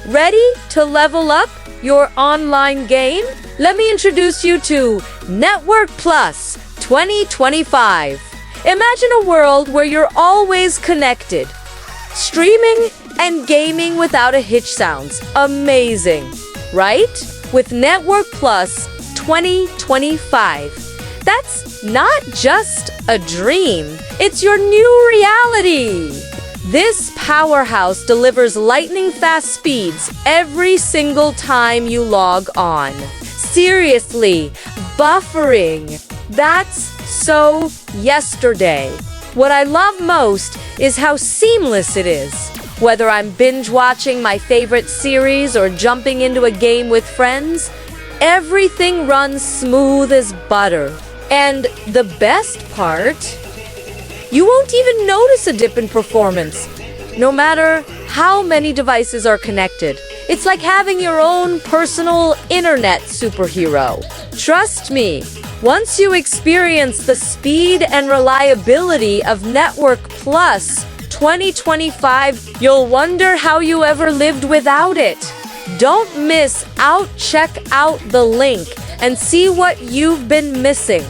Ready to level up your online game? Let me introduce you to Network Plus 2025. Imagine a world where you're always connected. Streaming and gaming without a hitch sounds amazing, right? With Network Plus 2025. That's not just a dream, it's your new reality. This powerhouse delivers lightning-fast speeds every single time you log on. Seriously, buffering. That's so yesterday. What I love most is how seamless it is. Whether I'm binge-watching my favorite series or jumping into a game with friends, everything runs smooth as butter. And the best part? You won't even notice a dip in performance, no matter how many devices are connected. It's like having your own personal internet superhero. Trust me, once you experience the speed and reliability of Network Plus 2025, you'll wonder how you ever lived without it. Don't miss out. Check out the link and see what you've been missing.